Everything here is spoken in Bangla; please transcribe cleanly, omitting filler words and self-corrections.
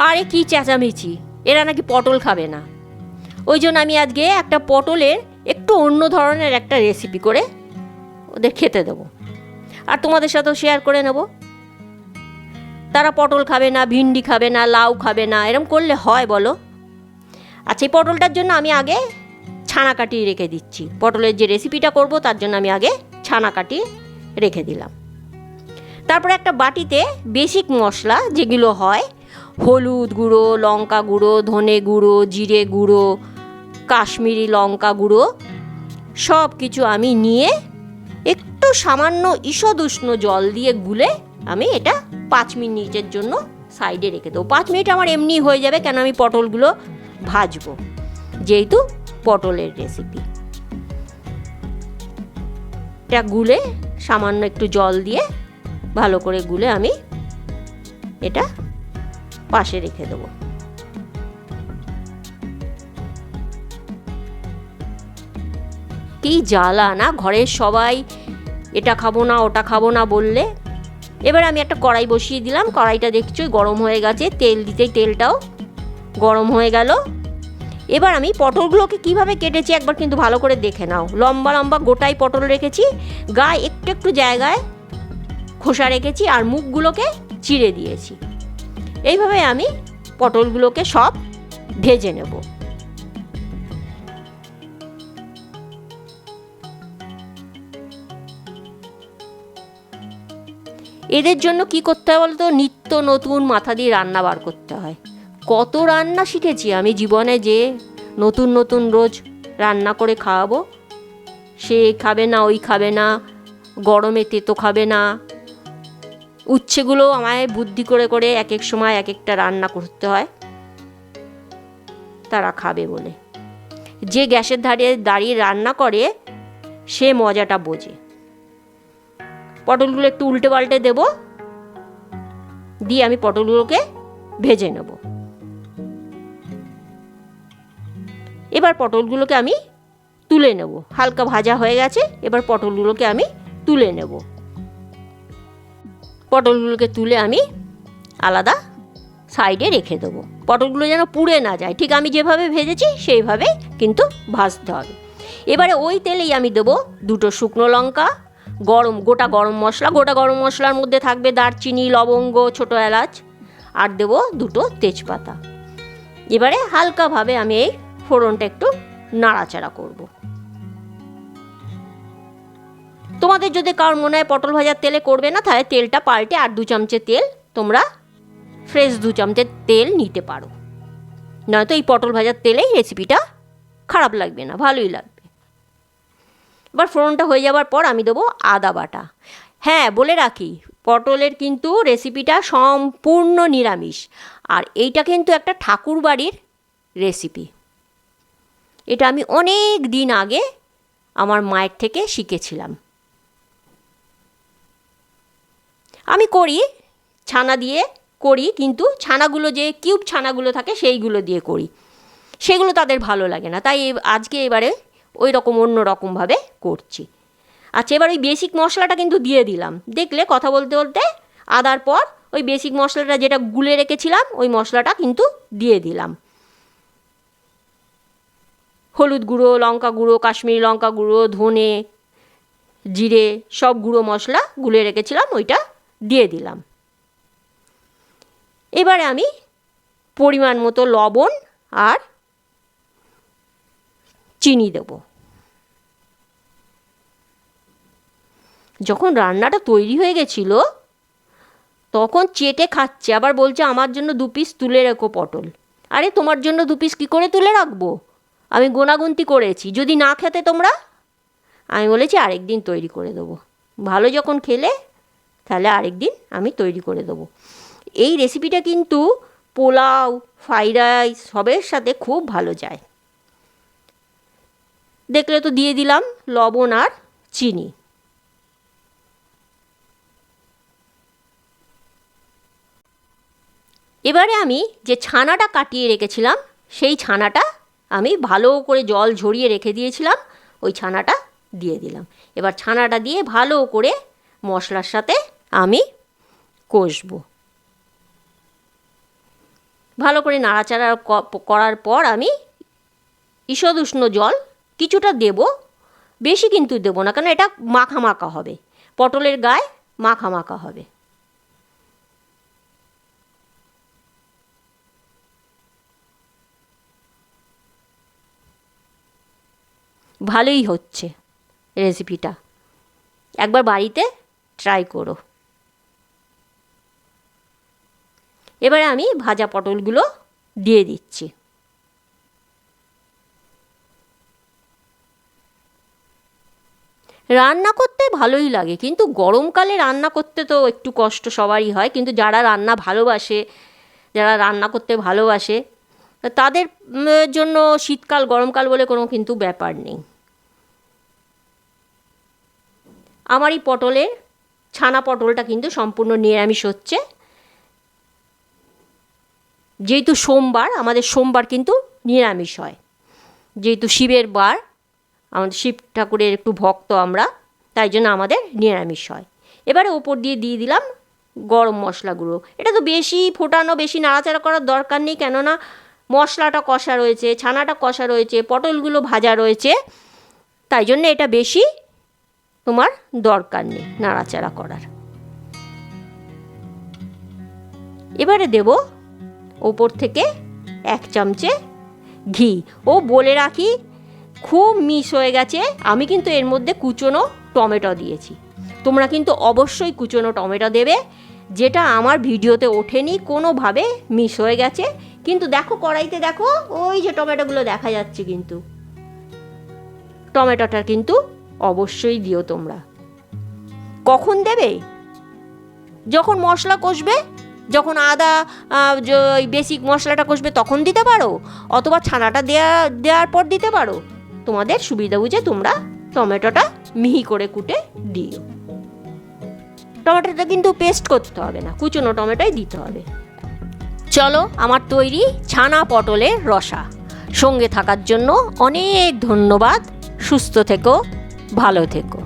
আরে কি চেঁচামেচি, এরা নাকি পটল খাবে না। ওই জন্য আমি আজকে একটা পটলের একটু অন্য ধরনের একটা রেসিপি করে ওদের খেতে দেবো, আর তোমাদের সাথেও শেয়ার করে নেব। তারা পটল খাবে না, ভিন্ডি খাবে না, লাউ খাবে না, এরম করলে হয় বলো? আচ্ছা, এই পটলটার জন্য আমি আগে ছানা কাটিয়ে রেখে দিচ্ছি। পটলের যে রেসিপিটা করব তার জন্য আমি আগে ছানা কাটিয়ে রেখে দিলাম। তারপরে একটা বাটিতে বেসিক মশলা যেগুলো হয়, হলুদ গুঁড়ো, লঙ্কা গুঁড়ো, ধনে গুঁড়ো, জিরে গুঁড়ো, কাশ্মীরি লঙ্কা গুঁড়ো, সব কিছু আমি নিয়ে একটু সামান্য ঈষদ উষ্ণ জল দিয়ে গুলে আমি এটা 5 মিনিটের জন্য সাইডে রেখে দেবো। 5 মিনিট আমার এমনি হয়ে যাবে, কেন আমি পটলগুলো ভাজবো, যেহেতু পটলের রেসিপি। এটা গুলে সামান্য একটু জল দিয়ে ভালো করে গুলে আমি এটা পাশে রেখে দেবো। কি জ্বালা না, ঘরের সবাই এটা খাবো না ওটা খাবো না বললে। এবার আমি একটা কড়াই বসিয়ে দিলাম। কড়াইটা দেখছোই গরম হয়ে গেছে, তেল দিতেই তেলটাও গরম হয়ে গেল। এবার আমি পটলগুলোকে কিভাবে কেটেছি একবার কিন্তু ভালো করে দেখে নাও। লম্বা লম্বা গোটাই পটল রেখেছি, গায়ে একটু একটু জায়গায় খোসা রেখেছি, আর মুখগুলোকে চিড়ে দিয়েছি। এইভাবে আমি পটলগুলোকে সব ভেজে নেব। এদের জন্য কি করতে হয় বলতো, নিত্য নতুন মাথা দিয়ে রান্না বার করতে হয়। কত রান্না শিখেছি আমি জীবনে, যে নতুন নতুন রোজ রান্না করে খাওয়াবো। সে খাবে না, ওই খাবে না, গরমে তেতো খাবে না। উচ্ছেগুলো আমায় বুদ্ধি করে করে এক এক সময় এক একটা রান্না করতে হয় তারা খাবে বলে। যে গ্যাসের ধারে দাঁড়িয়ে রান্না করে সে মজাটা বোঝে। পটলগুলো একটু উল্টে পাল্টে দেব, দিয়ে আমি পটলগুলোকে ভেজে নেব। এবার পটলগুলোকে আমি তুলে নেব। হালকা ভাজা হয়ে গেছে, এবার পটলগুলোকে আমি তুলে নেব। পটলগুলোকে তুলে আমি আলাদা সাইডে রেখে দেবো। পটলগুলো যেন পুড়ে না যায়, ঠিক আমি যেভাবে ভেজেছি সেইভাবে কিন্তু ভাজতে হবে। এবারে ওই তেলেই আমি দেবো 2টো শুকনো লঙ্কা, গোটা গরম মশলা। গোটা গরম মশলার মধ্যে থাকবে দারচিনি, লবঙ্গ, ছোটো এলাচ, আর দেবো 2টো তেজপাতা। এবারে হালকাভাবে আমি এই ফোড়নটা একটু নাড়াচাড়া করব। তোমাদের যদি কারোর মনে হয় পটল ভাজার তেলে করবে না, তাহলে তেলটা পাল্টে আর 2 চামচের তেল তোমরা ফ্রেশ 2 চামচের তেল নিতে পারো। নয়তো এই পটল ভাজার তেলেই রেসিপিটা খারাপ লাগবে না, ভালোই লাগবে। এবার ফোড়নটা হয়ে যাওয়ার পর আমি দেবো আদা বাটা। হ্যাঁ, বলে রাখি, পটলের কিন্তু রেসিপিটা সম্পূর্ণ নিরামিষ, আর এইটা কিন্তু একটা ঠাকুর বাড়ির রেসিপি। এটা আমি অনেক দিন আগে আমার মায়ের থেকে শিখেছিলাম। আমি করি ছানা দিয়ে করি, কিন্তু ছানাগুলো যে কিউব ছানাগুলো থাকে সেইগুলো দিয়ে করি, সেগুলো তাদের ভালো লাগে না। তাই আজকে এবারে ওই রকম অন্য রকমভাবে করছি। আচ্ছা, এবার ওই বেসিক মশলাটা কিন্তু দিয়ে দিলাম। দেখলে কথা বলতে বলতে আদার পর ওই বেসিক মশলাটা যেটা গুলে রেখেছিলাম ওই মশলাটা কিন্তু দিয়ে দিলাম। হলুদ গুঁড়ো, লঙ্কা গুঁড়ো, কাশ্মীরি লঙ্কা গুঁড়ো, ধনে, জিরে, সব গুঁড়ো মশলা গুলে রেখেছিলাম, ওইটা দিয়ে দিলাম। এবারে আমি পরিমাণ মতো লবণ আর চিনি দেব। যখন রান্নাটা তৈরি হয়ে গেছিল তখন চেটে খাচ্ছে, আবার বলছে আমার জন্য 2 পিস তুলে রেখো পটল। আরে তোমার জন্য 2 পিস কী করে তুলে রাখবো? আমি গোনাগুনতি করেছি, যদি না খেতে তোমরা, আমি বলেছি আরেক দিন তৈরি করে দেবো। ভালো যখন খেলে তাহলে আরেক দিন আমি তৈরি করে দেবো। এই রেসিপিটা কিন্তু পোলাও, ফ্রাইড রাইস সবের সাথে খুব ভালো যায়। দেখলে তো দিয়ে দিলাম লবণ আর চিনি। এবারে আমি যে ছানাটা কাটিয়ে রেখেছিলাম সেই ছানাটা আমি ভালো করে জল ঝরিয়ে রেখে দিয়েছিলাম, ওই ছানাটা দিয়ে দিলাম। এবার ছানাটা দিয়ে ভালো করে মশলার সাথে আমি কষবো। ভালো করে নাড়াচাড়া করার পর আমি ঈষদ উষ্ণ জল কিছুটা দেব, বেশি কিন্তু দেবো না, কারণ এটা মাখা মাখা হবে, পটলের গায়ে মাখা মাখা হবে। ভালোই হচ্ছে রেসিপিটা, একবার বাড়িতে ট্রাই করো। এবারে আমি ভাজা পটলগুলো দিয়ে দিচ্ছি। রান্না করতে ভালোই লাগে, কিন্তু গরমকালে রান্না করতে তো একটু কষ্ট সবারই হয়, কিন্তু যারা রান্না ভালোবাসে, যারা রান্না করতে ভালোবাসে তাদের জন্য শীতকাল গরমকাল বলে কোনো কিন্তু ব্যাপার নেই। আমার এই পটলের ছানা পটলটা কিন্তু সম্পূর্ণ নিরামিষ হচ্ছে, যেহেতু সোমবার, আমাদের সোমবার কিন্তু নিরামিষ হয়, যেহেতু শিবের বার, আমাদের শিব ঠাকুরের একটু ভক্ত আমরা, তাই জন্য আমাদের নিরামিষ হয়। এবারে ওপর দিয়ে দিয়ে দিলাম গরম মশলা গুঁড়ো। এটা তো বেশি ফোটানো, বেশি নাড়াচাড়া করার দরকার নেই, কেননা মশলাটা কষা রয়েছে, ছানাটা কষা রয়েছে, পটলগুলো ভাজা রয়েছে, তাই জন্য এটা বেশি তোমার দরকার নেই নাড়াচাড়া করার। এবারে দেব ওপর থেকে 1 চামচে ঘি। ও বলে রাখি, খুব মিস হয়ে গেছে, আমি কিন্তু এর মধ্যে কুচনো টমেটো দিয়েছি, তোমরা কিন্তু অবশ্যই কুচনো টমেটো দেবে, যেটা আমার ভিডিওতে ওঠেনি, কোনোভাবে মিস হয়ে গেছে। কিন্তু দেখো কড়াইতে দেখো, ওই যে টমেটোগুলো দেখা যাচ্ছে, কিন্তু টমেটোটা কিন্তু অবশ্যই দিও তোমরা। কখন দেবে? যখন মশলা কষবে, যখন আদা বেসিক মশলাটা কষবে তখন দিতে পারো, অথবা ছানাটা দেওয়ার পর দিতে পারো, তোমাদের সুবিধা বুঝে তোমরা টমেটোটা মিহি করে কুটে দিও। টমেটোটা কিন্তু পেস্ট করতে হবে না, কুচনো টমেটোই দিতে হবে। চলো, আমার তৈরি ছানা পটলের রসা। সঙ্গে থাকার জন্য অনেক ধন্যবাদ। সুস্থ থেকো, ভালো থেকো।